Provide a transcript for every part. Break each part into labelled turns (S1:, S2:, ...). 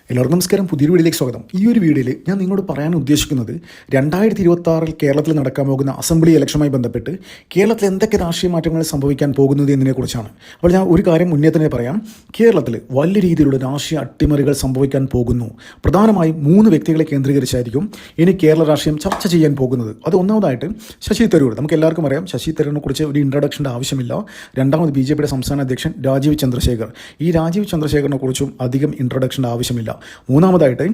S1: എല്ലാവർക്കും നമസ്കാരം. പുതിയൊരു വീഡിയോയിലേക്ക് സ്വാഗതം. ഈ ഒരു വീഡിയോയിൽ ഞാൻ നിങ്ങളോട് പറയാൻ ഉദ്ദേശിക്കുന്നത് 2026 കേരളത്തിൽ നടക്കാൻ പോകുന്ന അസംബ്ലി ഇലക്ഷനുമായി ബന്ധപ്പെട്ട് കേരളത്തിൽ എന്തൊക്കെ രാഷ്ട്രീയ മാറ്റങ്ങൾ സംഭവിക്കാൻ പോകുന്നത് എന്നതിനെക്കുറിച്ചാണ്. അപ്പോൾ ഞാൻ ഒരു കാര്യം മുന്നേ തന്നെ പറയാം. കേരളത്തിൽ വലിയ രീതിയിലുള്ള രാഷ്ട്രീയ അട്ടിമറികൾ സംഭവിക്കാൻ പോകുന്നു. പ്രധാനമായും 3 വ്യക്തികളെ കേന്ദ്രീകരിച്ചായിരിക്കും ഇനി കേരള രാഷ്ട്രീയം ചർച്ച ചെയ്യാൻ പോകുന്നത്. അത് ഒന്നാമതായിട്ട് ശശി തരൂർ. നമുക്ക് എല്ലാവർക്കും അറിയാം, ശശി തരൂരിനെ കുറിച്ച് ഒരു ഇൻട്രൊഡക്ഷൻ്റെ ആവശ്യമില്ല. രണ്ടാമത് BJPയുടെ സംസ്ഥാന അധ്യക്ഷൻ രാജീവ് ചന്ദ്രശേഖർ. ഈ രാജീവ് ചന്ദ്രശേഖറിനെ കുറിച്ചും അധികം ഇൻട്രൊഡക്ഷൻ്റെ ആവശ്യമില്ല. മൂന്നാമതായിട്ട്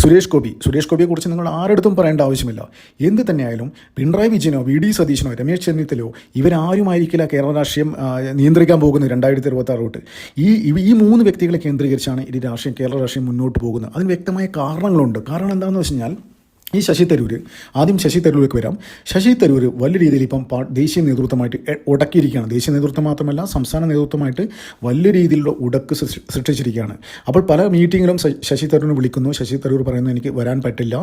S1: സുരേഷ് ഗോപിയെ കുറിച്ച് നിങ്ങൾ ആരുടെ പറയേണ്ട ആവശ്യമില്ല. എന്ത് തന്നെയായാലും പിണറായി വിജയനോ VD സതീശനോ രമേശ് ചെന്നിത്തലയോ ഇവരാരുമായിരിക്കില്ല കേരള രാഷ്ട്രീയം നിയന്ത്രിക്കാൻ പോകുന്നത് 2026 തൊട്ട്. ഈ 3 വ്യക്തികളെ കേന്ദ്രീകരിച്ചാണ് ഈ കേരള രാഷ്ട്രീയം മുന്നോട്ട് പോകുന്നത്. അതിന് വ്യക്തമായ കാരണങ്ങളുണ്ട്. കാരണം എന്താണെന്ന് വെച്ച് കഴിഞ്ഞാൽ ഈ ശശി തരൂരിലേക്ക് വരാം. ശശി തരൂർ വലിയ രീതിയിൽ ഇപ്പം ദേശീയ നേതൃത്വമായിട്ട് ഉടക്കിയിരിക്കുകയാണ്. ദേശീയ നേതൃത്വം മാത്രമല്ല, സംസ്ഥാന നേതൃത്വമായിട്ട് വലിയ രീതിയിലുള്ള ഉടക്ക് സൃഷ്ടിച്ചിരിക്കുകയാണ്. അപ്പോൾ പല മീറ്റിങ്ങിലും ശശി തരൂരിനെ വിളിക്കുന്നു. ശശി തരൂർ പറയുന്നു, എനിക്ക് വരാൻ പറ്റില്ല,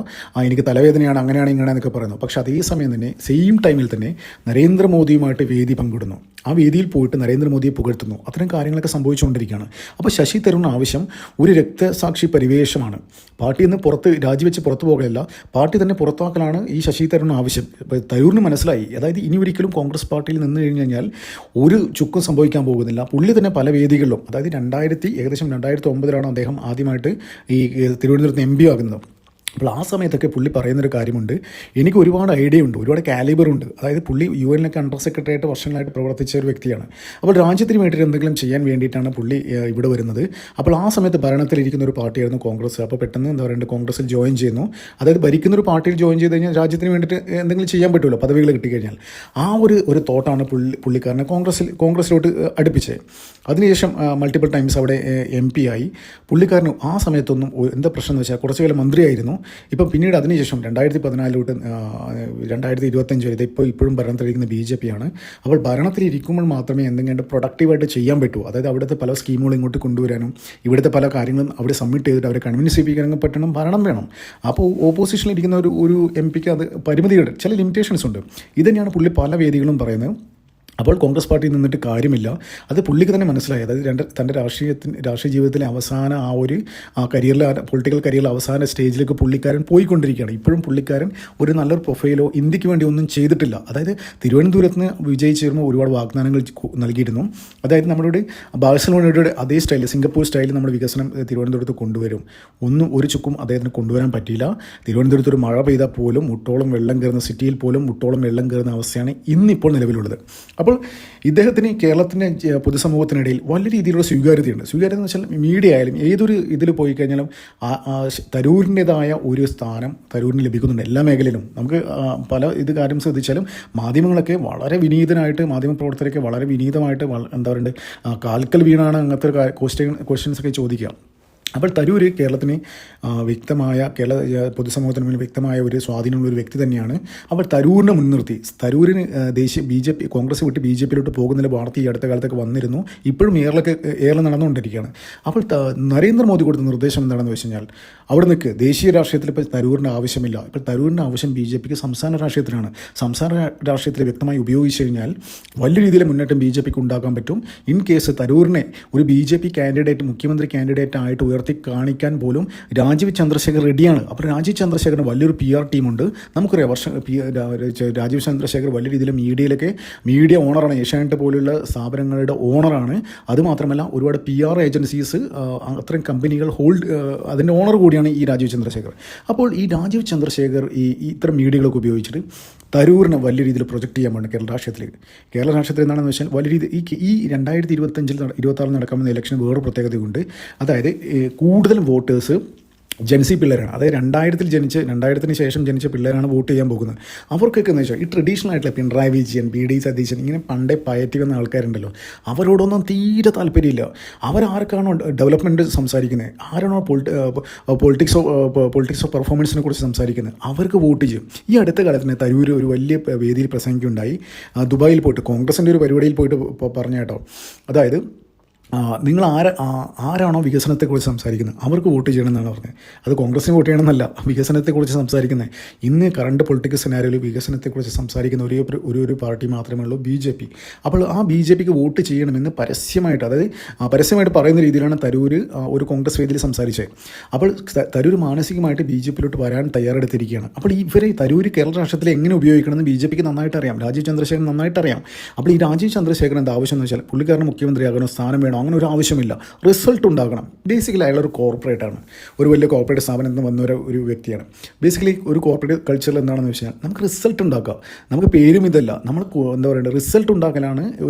S1: എനിക്ക് തലവേദനയാണ്, അങ്ങനെയാണ് ഇങ്ങനെയാണെന്നൊക്കെ പറയുന്നു. പക്ഷേ അതേ സമയം തന്നെ സെയിം ടൈമിൽ തന്നെ നരേന്ദ്രമോദിയുമായിട്ട് വേദി പങ്കിടുന്നു. ആ വേദിയിൽ പോയിട്ട് നരേന്ദ്രമോദിയെ പുകഴ്ത്തുന്നു. അത്തരം കാര്യങ്ങളൊക്കെ സംഭവിച്ചുകൊണ്ടിരിക്കുകയാണ്. അപ്പോൾ ശശി തരൂരിന് ആവശ്യം ഒരു രക്തസാക്ഷി പരിവേഷമാണ്. പാർട്ടിയിൽ നിന്ന് രാജിവെച്ച് പുറത്തു പോകലല്ല, പാർട്ടി തന്നെ പുറത്താക്കലാണ് ഈ ശശി തരൂരിന് ആവശ്യം. ഇപ്പോൾ തരൂരിന് മനസ്സിലായി, അതായത് ഇനി ഒരിക്കലും കോൺഗ്രസ് പാർട്ടിയിൽ നിന്ന് കഴിഞ്ഞാൽ ഒരു ചുക്കും സംഭവിക്കാൻ പോകുന്നില്ല. പുള്ളി തന്നെ പല വേദികളിലും, അതായത് ഏകദേശം 2009 അദ്ദേഹം ആദ്യമായിട്ട് ഈ തിരുവനന്തപുരത്ത് MP ആകുന്നത്. അപ്പോൾ ആ സമയത്തൊക്കെ പുള്ളി പറയുന്നൊരു കാര്യമുണ്ട്, എനിക്ക് ഒരുപാട് ഐഡിയ ഉണ്ട്, ഒരുപാട് കാലിബറുണ്ട്. അതായത് പുള്ളി UN അണ്ടർ സെക്രട്ടറി ആയിട്ട് വർഷങ്ങളായിട്ട് പ്രവർത്തിച്ച ഒരു വ്യക്തിയാണ്. അപ്പോൾ രാജ്യത്തിന് വേണ്ടിയിട്ട് എന്തെങ്കിലും ചെയ്യാൻ വേണ്ടിയിട്ടാണ് പുള്ളി ഇവിടെ വരുന്നത്. അപ്പോൾ ആ സമയത്ത് ഭരണത്തിലിരിക്കുന്ന ഒരു പാർട്ടിയായിരുന്നു കോൺഗ്രസ്. അപ്പോൾ പെട്ടെന്ന് എന്താ പറയുക, കോൺഗ്രസിൽ ജോയിൻ ചെയ്യുന്നു. അതായത് ഭരിക്കുന്ന ഒരു പാർട്ടിയിൽ ജോയിൻ ചെയ്ത് കഴിഞ്ഞാൽ രാജ്യത്തിന് വേണ്ടിയിട്ട് എന്തെങ്കിലും ചെയ്യാൻ പറ്റുമല്ലോ, പദവികൾ കിട്ടിക്കഴിഞ്ഞാൽ. ആ ഒരു തോട്ടാണ് പുള്ളിക്കാരനെ കോൺഗ്രസിലോട്ട് അടുപ്പിച്ചത്. അതിനുശേഷം മൾട്ടിപ്പിൾ ടൈംസ് അവിടെ MP ആയി. പുള്ളിക്കാരന് ആ സമയത്തൊന്നും എന്താ പ്രശ്നം എന്ന് വെച്ചാൽ കുറച്ചു കാലം മന്ത്രിയായിരുന്നു. ഇപ്പം പിന്നീട് അതിനുശേഷം 2014 തൊട്ട് 2025 വരെ ഇപ്പോഴും ഭരണത്തിലിരിക്കുന്ന BJP ആണ്. അപ്പോൾ ഭരണത്തിലിരിക്കുമ്പോൾ മാത്രമേ എന്തെങ്കിലും പ്രൊഡക്റ്റീവായിട്ട് ചെയ്യാൻ പറ്റൂ. അതായത് അവിടുത്തെ പല സ്കീമുകളും ഇങ്ങോട്ട് കൊണ്ടുവരാനും ഇവിടുത്തെ പല കാര്യങ്ങളും അവിടെ സബ്മിറ്റ് ചെയ്തിട്ട് അവരെ കൺവിൻസ് ചെയ്യിപ്പിക്കാനും പറ്റണം, ഭരണം വേണം. അപ്പോൾ ഓപ്പോസിഷനിൽ ഇരിക്കുന്ന ഒരു MPക്ക് അത് പരിമിതികളുടെ ചില ലിമിറ്റേഷൻസ് ഉണ്ട്. ഇതുതന്നെയാണ് പുള്ളി പല വേദികളും പറയുന്നത്. അപ്പോൾ കോൺഗ്രസ് പാർട്ടിയിൽ നിന്നിട്ട് കാര്യമില്ല. അത് പുള്ളിക്ക് തന്നെ മനസ്സിലായി. അതായത് തൻ്റെ രാഷ്ട്രീയ ജീവിതത്തിലെ അവസാന പൊളിറ്റിക്കൽ കരിയറിലെ അവസാന സ്റ്റേജിലേക്ക് പുള്ളിക്കാരൻ പോയിക്കൊണ്ടിരിക്കുകയാണ്. ഇപ്പോഴും പുള്ളിക്കാരൻ ഒരു നല്ലൊരു പ്രൊഫൈലോ ഇന്ത്യക്ക് വേണ്ടി ഒന്നും ചെയ്തിട്ടില്ല. അതായത് തിരുവനന്തപുരത്ത് നിന്ന് വിജയിച്ച് ചേർന്ന് ഒരുപാട് വാഗ്ദാനങ്ങൾ നൽകിയിരുന്നു. അതായത് നമ്മുടെ ബാഴ്സലോണയുടെ അതേ സ്റ്റൈൽ, സിംഗപ്പൂർ സ്റ്റൈലിൽ നമ്മുടെ വികസനം തിരുവനന്തപുരത്ത് കൊണ്ടുവരും. ഒരു ചുക്കും അദ്ദേഹത്തിന് കൊണ്ടുവരാൻ പറ്റിയില്ല. തിരുവനന്തപുരത്ത് ഒരു മഴ പെയ്താൽ പോലും മുട്ടോളം വെള്ളം കയറുന്ന, സിറ്റിയിൽ പോലും മുട്ടോളം വെള്ളം കയറുന്ന അവസ്ഥയാണ് ഇന്നിപ്പോൾ നിലവിലുള്ളത്. അപ്പോൾ ഇദ്ദേഹത്തിന് കേരളത്തിൻ്റെ പൊതുസമൂഹത്തിനിടയിൽ വലിയ രീതിയിലുള്ള സ്വീകാര്യത എന്ന് വെച്ചാൽ മീഡിയ ആയാലും ഏതൊരു ഇതിൽ പോയി കഴിഞ്ഞാലും തരൂരിൻ്റെതായ ഒരു സ്ഥാനം തരൂരിന് ലഭിക്കുന്നുണ്ട് എല്ലാ മേഖലയിലും. നമുക്ക് പല കാര്യം ശ്രദ്ധിച്ചാലും മാധ്യമങ്ങളൊക്കെ വളരെ വിനീതനായിട്ട്, മാധ്യമപ്രവർത്തകരൊക്കെ വളരെ വിനീതമായിട്ട് എന്താ പറയുക, കാൽക്കൽ വീണാണ് അങ്ങനത്തെ ക്വസ്റ്റ്യൻസൊക്കെ ചോദിക്കുക. അപ്പോൾ തരൂർ കേരളത്തിന് വ്യക്തമായ പൊതുസമൂഹത്തിന് മുന്നിൽ വ്യക്തമായ ഒരു സ്വാധീനമുള്ള ഒരു വ്യക്തി തന്നെയാണ്. അപ്പോൾ തരൂരിനെ മുൻനിർത്തി തരൂരിന് കോൺഗ്രസ് വിട്ട് BJPയിലോട്ട് പോകുന്നതിൽ വാർത്ത ഈ അടുത്ത കാലത്തൊക്കെ വന്നിരുന്നു. ഇപ്പോഴും ഏറെ നടന്നുകൊണ്ടിരിക്കുകയാണ്. അപ്പോൾ നരേന്ദ്രമോദി കൊടുത്ത നിർദ്ദേശം എന്താണെന്ന് വെച്ച് കഴിഞ്ഞാൽ, അവിടെ നിൽക്ക്, ദേശീയ രാഷ്ട്രീയത്തിൽ ഇപ്പോൾ തരൂരിൻ്റെ ആവശ്യമില്ല. ഇപ്പോൾ തരൂരിൻ്റെ ആവശ്യം BJPക്ക് സംസ്ഥാന രാഷ്ട്രീയത്തിലാണ്. സംസ്ഥാന രാഷ്ട്രീയത്തിൽ വ്യക്തമായി ഉപയോഗിച്ച് കഴിഞ്ഞാൽ വലിയ രീതിയിൽ മുന്നേറ്റം BJPക്ക് ഉണ്ടാക്കാൻ പറ്റും. ഇൻ കേസ് തരൂരിനെ ഒരു BJP കാൻഡിഡേറ്റ്, മുഖ്യമന്ത്രി കാൻഡിഡേറ്റ് ആയിട്ട് ഉയർത്തി കാണിക്കാൻ പോലും രാജീവ് ചന്ദ്രശേഖർ റെഡിയാണ്. അപ്പോൾ രാജീവ് ചന്ദ്രശേഖറിന് വലിയൊരു PR ടീമുണ്ട്. നമുക്കറിയാം, രാജീവ് ചന്ദ്രശേഖർ വലിയ രീതിയിൽ മീഡിയ ഓണറാണ്. ഏഷ്യാനെറ്റ് പോലുള്ള സ്ഥാപനങ്ങളുടെ ഓണറാണ്. അതുമാത്രമല്ല ഒരുപാട് PR ഏജൻസീസ്, അത്തരം കമ്പനികൾ അതിൻ്റെ ഓണർ കൂടിയാണ് ഈ രാജീവ് ചന്ദ്രശേഖർ. അപ്പോൾ ഈ രാജീവ് ചന്ദ്രശേഖർ ഇത്തരം മീഡിയകളൊക്കെ ഉപയോഗിച്ചിട്ട് തരൂരിനെ വലിയ രീതിയിൽ പ്രൊജക്റ്റ് ചെയ്യാൻ വേണ്ടി കേരള രാഷ്ട്രീയത്തിൽ എന്താണെന്ന് വെച്ചാൽ വലിയ രീതി ഈ 2026 നടക്കാവുന്ന ഇലക്ഷന് വേറെ പ്രത്യേകതയുണ്ട്. അതായത് കൂടുതൽ വോട്ടേഴ്സ് ജൻസി പിള്ളേരാണ്. അതായത് 2000-ന് ശേഷം ജനിച്ച പിള്ളേരാണ് വോട്ട് ചെയ്യാൻ പോകുന്നത്. അവർക്കൊക്കെ എന്ന് വെച്ചാൽ ഈ ട്രഡീഷണൽ ആയിട്ടുള്ള പിണറായി വിജയൻ, BD സതീശൻ, ഇങ്ങനെ പണ്ടേ പയറ്റി വന്ന ആൾക്കാരുണ്ടല്ലോ, അവരോടൊന്നും തീരെ താല്പര്യമില്ല. അവരാർക്കാണോ ഡെവലപ്മെൻറ്റ് സംസാരിക്കുന്നത്, ആരാണോ പൊളിറ്റിക്സ് ഓഫ് പെർഫോമൻസിനെ കുറിച്ച് സംസാരിക്കുന്നത്, അവർക്ക് വോട്ട് ചെയ്യും. ഈ അടുത്ത കാലത്തിന് തരൂർ ഒരു വലിയ വേദിയിൽ പ്രസംഗിക്കുകയുണ്ടായി. ദുബായിൽ പോയിട്ട് കോൺഗ്രസിൻ്റെ ഒരു പരിപാടിയിൽ പോയിട്ട് പറഞ്ഞ കേട്ടോ. അതായത് നിങ്ങൾ ആരാണോ വികസനത്തെക്കുറിച്ച് സംസാരിക്കുന്നത് അവർക്ക് വോട്ട് ചെയ്യണം എന്നാണ് പറഞ്ഞത്. അത് കോൺഗ്രസിന് വോട്ട് ചെയ്യണമെന്നല്ല, വികസനത്തെക്കുറിച്ച് സംസാരിക്കുന്നത്. ഇന്ന് കറണ്ട് പൊളിറ്റിക്കൽ സെനാരിയോയിൽ വികസനത്തെക്കുറിച്ച് സംസാരിക്കുന്ന ഒരു പാർട്ടി മാത്രമേ ഉള്ളൂ, BJP. അപ്പോൾ ആ BJPക്ക് വോട്ട് ചെയ്യണമെന്ന് പരസ്യമായിട്ട്, അതായത് പരസ്യമായിട്ട് പറയുന്ന രീതിയിലാണ് തരൂർ ഒരു കോൺഗ്രസ് വേദിയിൽ സംസാരിച്ചത്. അപ്പോൾ തരൂർ മാനസികമായിട്ട് BJPയിലോട്ട് വരാൻ തയ്യാറെടുത്തിരിക്കുകയാണ്. അപ്പോൾ ഇവരെ തരൂർ കേരള രാഷ്ട്രത്തിൽ എങ്ങനെ ഉപയോഗിക്കണമെന്ന് BJPക്ക് നന്നായിട്ട് അറിയാം, രാജീവ് ചന്ദ്രശേഖരൻ നന്നായിട്ട് അറിയാം. അപ്പോൾ ഈ രാജീവ് ചന്ദ്രശേഖരൻ എന്താ ആവശ്യം എന്ന് വെച്ചാൽ പുള്ളിക്കാരന് മുഖ്യമന്ത്രിയാകണം, സ്ഥാനം വേണം, അങ്ങനെ ഒരു ആവശ്യമില്ല. റിസൾട്ട് ഉണ്ടാകണം. ബേസിക്കലി അയാളൊരു കോർപ്പറേറ്റാണ്, ഒരു വലിയ കോർപ്പറേറ്റ് സ്ഥാപനത്തിൽ നിന്ന് വന്ന ഒരു വ്യക്തിയാണ്. ബേസിക്കലി ഒരു കോർപ്പറേറ്റ് കൾച്ചറിൽ എന്താണെന്ന് വെച്ചാൽ നമുക്ക് റിസൾട്ട് ഉണ്ടാക്കുക, നമുക്ക് പേരും ഇതല്ല, നമ്മൾ എന്താ പറയുക, റിസൾട്ട് ഉണ്ടാക്കലാണ്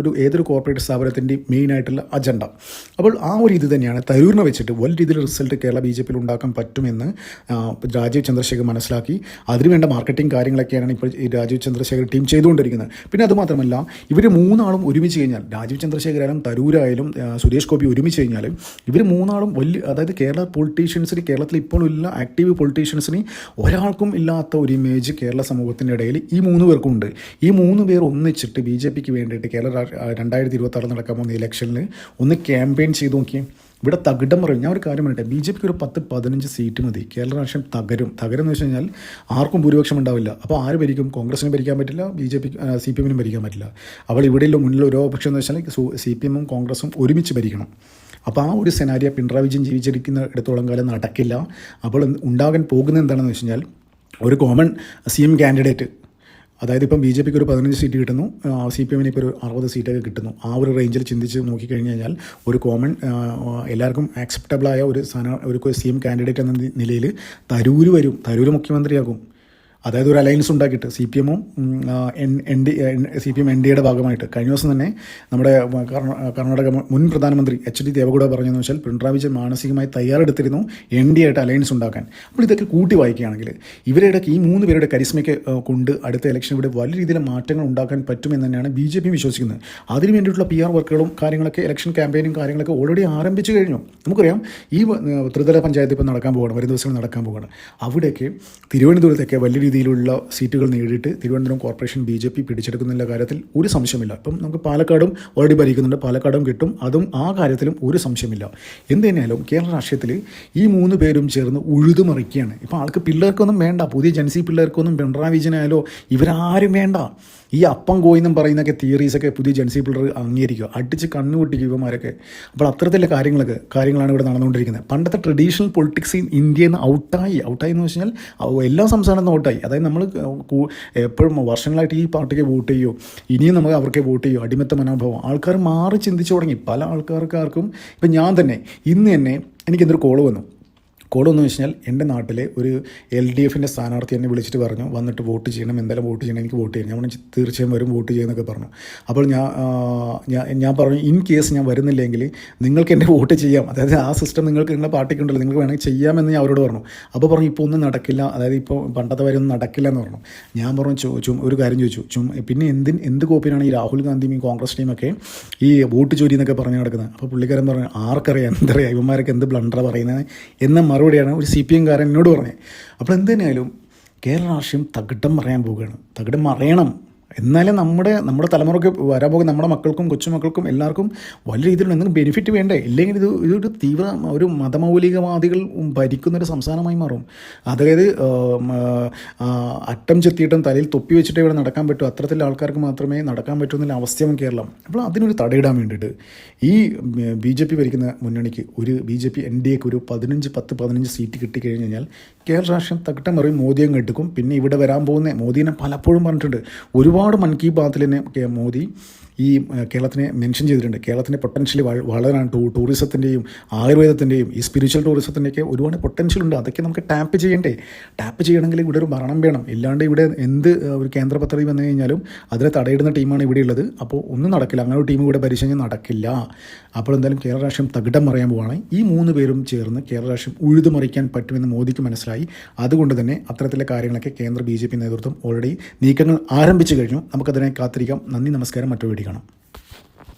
S1: ഏതൊരു കോർപ്പറേറ്റ് സ്ഥാപനത്തിൻ്റെയും മെയിനായിട്ടുള്ള അജണ്ട. അപ്പോൾ ആ ഒരു ഇത് തന്നെയാണ് തരൂരിനെ വെച്ചിട്ട് വലിയ രീതിയിൽ റിസൾട്ട് കേരള BJPയിൽ ഉണ്ടാക്കാൻ പറ്റുമെന്ന് രാജീവ് ചന്ദ്രശേഖർ മനസ്സിലാക്കി അതിനുവേണ്ട മാർക്കറ്റിംഗ് കാര്യങ്ങളൊക്കെയാണ് ഇപ്പോൾ ഈ രാജീവ് ചന്ദ്രശേഖർ ടീം ചെയ്തുകൊണ്ടിരിക്കുന്നത്. പിന്നെ അതുമാത്രമല്ല, ഇവർ മൂന്നാളും ഒരുമിച്ച് കഴിഞ്ഞാൽ, രാജീവ് ചന്ദ്രശേഖരായാലും തരൂരായാലും സുരേഷ് ഗോപി ഒരുമിച്ച് കഴിഞ്ഞാൽ, ഇവർ മൂന്നാളും അതായത് കേരള പൊളിറ്റീഷ്യൻസിന്, കേരളത്തിൽ ഇപ്പോൾ ഉള്ള ആക്റ്റീവ് പൊളിറ്റീഷ്യൻസിന് ഒരാൾക്കും ഇല്ലാത്ത ഒരു ഇമേജ് കേരള സമൂഹത്തിൻ്റെ ഇടയിൽ ഈ 3 പേർക്കും ഉണ്ട്. ഈ 3 പേർ ഒന്നിച്ചിട്ട് BJPക്ക് വേണ്ടിയിട്ട് കേരള 2026 നടക്കാൻ പോകുന്ന ഇലക്ഷനിൽ ഒന്ന് ക്യാമ്പയിൻ ചെയ്ത് നോക്കിയേ. ഇവിടെ തകിടം പറയും. ഞാൻ ഒരു കാര്യം പറയട്ടെ, BJPക്ക് ഒരു 10-15 സീറ്റ് മതി. കേരള രാഷ്ട്രീയം തകരും എന്ന് വെച്ച് കഴിഞ്ഞാൽ ആർക്കും ഭൂരിപക്ഷം ഉണ്ടാവില്ല. അപ്പോൾ ആര് ഭരിക്കും? കോൺഗ്രസിന് ഭരിക്കാൻ പറ്റില്ല, BJP CPM ഭരിക്കാൻ പറ്റില്ല. അപ്പോൾ ഇവിടെയുള്ള മുന്നിൽ ഓരോ പക്ഷം എന്ന് വെച്ചാൽ CPM-ഉം കോൺഗ്രസും ഒരുമിച്ച് ഭരിക്കണം. അപ്പോൾ ആ ഒരു സെനാരിയ പിണറായി വിജയൻ ജീവിച്ചിരിക്കുന്ന ഇടത്തോളം കാലം നടക്കില്ല. അപ്പോൾ ഉണ്ടാകാൻ പോകുന്നത് എന്താണെന്ന് വെച്ച് കഴിഞ്ഞാൽ ഒരു കോമൺ CM കാൻഡിഡേറ്റ്, അതായത് ഇപ്പം BJPക്ക് ഒരു 15 സീറ്റ് കിട്ടുന്നു, CPM-ന് ഇപ്പോൾ ഒരു 60 സീറ്റൊക്കെ കിട്ടുന്നു. ആ ഒരു റേഞ്ചിൽ ചിന്തിച്ച് നോക്കിക്കഴിഞ്ഞ് കഴിഞ്ഞാൽ ഒരു കോമൺ എല്ലാവർക്കും ആക്സെപ്റ്റബിളായ ഒരു CM കാൻഡിഡേറ്റ് എന്ന നിലയിൽ തരൂർ മുഖ്യമന്ത്രിയാകും. അതായത് ഒരു അലയൻസ് ഉണ്ടാക്കിയിട്ട് CPM-ഉം NDA-യുടെ ഭാഗമായിട്ട്. കഴിഞ്ഞ ദിവസം തന്നെ നമ്മുടെ കർണാടക മുൻ പ്രധാനമന്ത്രി HD ദേവഗൗഡ പറഞ്ഞതെന്ന് വെച്ചാൽ പിണറായി വിജയൻ മാനസികമായി തയ്യാറെടുത്തിരുന്നു NDA-ആയിട്ട് അലയൻസ് ഉണ്ടാക്കാൻ. അപ്പോൾ ഇതൊക്കെ കൂട്ടി വായിക്കുകയാണെങ്കിൽ ഇവരുടെ ഈ 3 പേരുടെ കരിസ്മയ്ക്ക് കൊണ്ട് അടുത്ത ഇലക്ഷൻ ഇവിടെ വലിയ രീതിയിൽ മാറ്റങ്ങൾ ഉണ്ടാക്കാൻ പറ്റുമെന്ന് തന്നെയാണ് BJP വിശ്വസിക്കുന്നത്. അതിന് വേണ്ടിയിട്ടുള്ള PR വർക്കുകളും കാര്യങ്ങളൊക്കെ, ഇലക്ഷൻ ക്യാമ്പയിനും കാര്യങ്ങളൊക്കെ ഓൾറെഡി ആരംഭിച്ചു കഴിഞ്ഞു. നമുക്കറിയാം ഈ ത്രിതല പഞ്ചായത്ത് ഇപ്പോൾ നടക്കാൻ പോവുകയാണ്, വരും ദിവസങ്ങൾ നടക്കാൻ പോവുകയാണ്. അവിടെയൊക്കെ തിരുവനന്തപുരത്തൊക്കെ വലിയ രീതിയിലുള്ള സീറ്റുകൾ നേടിയിട്ട് തിരുവനന്തപുരം കോർപ്പറേഷൻ BJP പിടിച്ചെടുക്കുന്നുള്ള കാര്യത്തിൽ ഒരു സംശയമില്ല. ഇപ്പം നമുക്ക് പാലക്കാടും ഓൾറെഡി ഭരിക്കുന്നുണ്ട്, പാലക്കാടും കിട്ടും, അതും ആ കാര്യത്തിലും ഒരു സംശയമില്ല. എന്ത് തന്നെയാലും കേരള രാഷ്ട്രീയത്തിൽ ഈ 3 പേരും ചേർന്ന് ഉഴുതുമറിക്കുകയാണ്. ഇപ്പോൾ ആൾക്ക് പിള്ളേർക്കൊന്നും വേണ്ട, പുതിയ ജൻസി പിള്ളേർക്കൊന്നും പിണറായി വിജയനായാലോ ഇവരാരും വേണ്ട. ഈ അപ്പം കോയിന്നും പറയുന്നൊക്കെ തിയറീസൊക്കെ പുതിയ ജൻസി പിള്ളേർ അംഗീകരിക്കുക, അടിച്ച് കണ്ണുപൊട്ടിക്കുക ഇവന്മാരൊക്കെ. അപ്പോൾ അത്തരത്തിലുള്ള കാര്യങ്ങളാണ് ഇവിടെ നടന്നുകൊണ്ടിരിക്കുന്നത്. പണ്ടത്തെ ട്രഡീഷണൽ പൊളിറ്റിക്സ് ഇന്ത്യയിൽ നിന്ന് ഔട്ടായി എന്ന് വെച്ച് കഴിഞ്ഞാൽ എല്ലാ സംസ്ഥാനത്തും ഔട്ടായി. അതായത് നമ്മൾ എപ്പോഴും വർഷങ്ങളായിട്ട് ഈ പാർട്ടിക്ക് വോട്ട് ചെയ്യുമോ, ഇനിയും നമുക്ക് അവർക്ക് വോട്ട് ചെയ്യുമോ, അടിമത്ത മനോഭാവം. ആൾക്കാർ മാറി ചിന്തിച്ചു തുടങ്ങി. പല ആൾക്കാർക്കും ഇപ്പം ഞാൻ തന്നെ ഇന്ന് തന്നെ എനിക്കെന്തൊരു കോള് വന്നു എന്ന് വെച്ച് കഴിഞ്ഞാൽ എൻ്റെ നാട്ടിലെ ഒരു LDF-ൻ്റെ സ്ഥാനാർത്ഥി എന്നെ വിളിച്ചിട്ട് പറഞ്ഞു, വന്നിട്ട് വോട്ട് ചെയ്യണം, എന്തായാലും വോട്ട് ചെയ്യണം, എനിക്ക് വോട്ട് ചെയ്യണം. ഞാൻ പറഞ്ഞു തീർച്ചയായും വരും, വോട്ട് ചെയ്യുമെന്നൊക്കെ പറഞ്ഞു. അപ്പോൾ ഞാൻ പറഞ്ഞു, ഇൻ കേസ് ഞാൻ വരുന്നില്ലെങ്കിൽ നിങ്ങൾക്ക് എൻ്റെ വോട്ട് ചെയ്യാം, അതായത് ആ സിസ്റ്റം നിങ്ങളുടെ പാർട്ടിക്കുണ്ടല്ലോ, നിങ്ങൾക്ക് വേണമെങ്കിൽ ചെയ്യാമെന്ന് ഞാൻ അവരോട് പറഞ്ഞു. അപ്പോൾ പറഞ്ഞു ഇപ്പോൾ ഒന്നും നടക്കില്ല, അതായത് ഇപ്പോൾ പണ്ടത്തെ വരെ ഒന്നും നടക്കില്ല എന്ന് പറഞ്ഞു. ഞാൻ പറഞ്ഞു ഒരു കാര്യം ചോദിച്ചു, പിന്നെ എന്ത് കോപ്പിനാണ് ഈ രാഹുൽ ഗാന്ധിയും ഈ കോൺഗ്രസ് ടീമൊക്കെ ഈ വോട്ട് ചോരി എന്നൊക്കെ പറഞ്ഞു നടക്കുന്നത്? അപ്പോൾ പുള്ളിക്കാരൻ പറഞ്ഞു, ആർക്കറിയാം എന്തറിയാം ഇവന്മാരൊക്കെ എന്ത് ബ്ലണ്ടറാണ് പറയുന്നത് എന്ന മറുപടിയാണ് ഒരു CPM-കാരൻ എന്നോട് പറഞ്ഞത്. അപ്പോൾ എന്തുതന്നെയായാലും കേരള രാഷ്ട്രീയം തകിടം മറയാൻ പോവുകയാണ്. തകിടം മറയണം. എന്നാലും നമ്മുടെ തലമുറയ്ക്ക് വരാൻ പോകുന്ന നമ്മുടെ മക്കൾക്കും കൊച്ചുമക്കൾക്കും എല്ലാവർക്കും വലിയ രീതിയിലുള്ള എന്തെങ്കിലും ബെനിഫിറ്റ് വേണ്ടേ? ഇല്ലെങ്കിൽ ഇതൊരു തീവ്ര ഒരു മതമൗലികവാദികൾ ഭരിക്കുന്നൊരു സംസ്ഥാനമായി മാറും. അതായത് അറ്റം ചെത്തിയിട്ടും തലയിൽ തൊപ്പി വെച്ചിട്ട് ഇവിടെ നടക്കാൻ പറ്റൂ, അത്തരത്തിലുള്ള ആൾക്കാർക്ക് മാത്രമേ നടക്കാൻ പറ്റൂ എന്നുള്ള അവസ്ഥയാവും കേരളം. അപ്പോൾ അതിനൊരു തടയിടാൻ വേണ്ടിയിട്ട് ഈ BJP ഭരിക്കുന്ന മുന്നണിക്ക് BJP NDA-ക്ക് ഒരു 10-15 സീറ്റ് കിട്ടിക്കഴിഞ്ഞ് കഴിഞ്ഞാൽ കേരള രാഷ്ട്രീയം തകിടം മറിയും, മോദിയും കെട്ടുക്കും. പിന്നെ ഇവിടെ വരാൻ പോകുന്ന മോദീനെ പലപ്പോഴും പറഞ്ഞിട്ടുണ്ട്, ഒരുപാട് മൻ കി ബാത്തിൽ തന്നെ മോദി ഈ കേരളത്തിനെ മെൻഷൻ ചെയ്തിട്ടുണ്ട്. കേരളത്തിൻ്റെ പൊട്ടൻഷ്യൽ വളരാൻ ടൂറിസത്തിൻ്റെയും ആയുർവേദത്തിൻ്റെയും ഈ സ്പിരിച്വൽ ടൂറിസത്തിൻ്റെയൊക്കെ ഒരുപാട് പൊട്ടൻഷ്യൽ ഉണ്ട്. അതൊക്കെ നമുക്ക് ടാപ്പ് ചെയ്യണമെങ്കിൽ ഇവിടെ ഒരു ഭരണം വേണം. ഇല്ലാണ്ട് ഇവിടെ എന്ത് ഒരു കേന്ദ്ര പദ്ധതി വന്നു കഴിഞ്ഞാലും അതിനെ തടയിടുന്ന ടീമാണ് ഇവിടെ ഉള്ളത്. അപ്പോൾ ഒന്നും നടക്കില്ല, അങ്ങനെ ഒരു ടീം ഇവിടെ ഭരിച്ചു കഴിഞ്ഞാൽ നടക്കില്ല. അപ്പോൾ എന്തായാലും കേരള രാഷ്ട്രീയം തകിടം മറിയാൻ പോവുകയാണ്. ഈ 3 പേരും ചേർന്ന് കേരള രാഷ്ട്രീയം ഉഴുതുമറിക്കാൻ പറ്റുമെന്ന് മോദിക്ക് മനസ്സിലായി. അതുകൊണ്ട് തന്നെ അത്തരത്തിലെ കാര്യങ്ങളൊക്കെ കേന്ദ്ര BJP നേതൃത്വം ഓൾറെഡി നീക്കങ്ങൾ ആരംഭിച്ചു കഴിഞ്ഞു. നമുക്കതിനെ കാത്തിരിക്കാം. നന്ദി, നമസ്കാരം. മറ്റൊരു വീഡിയോ കാണാം.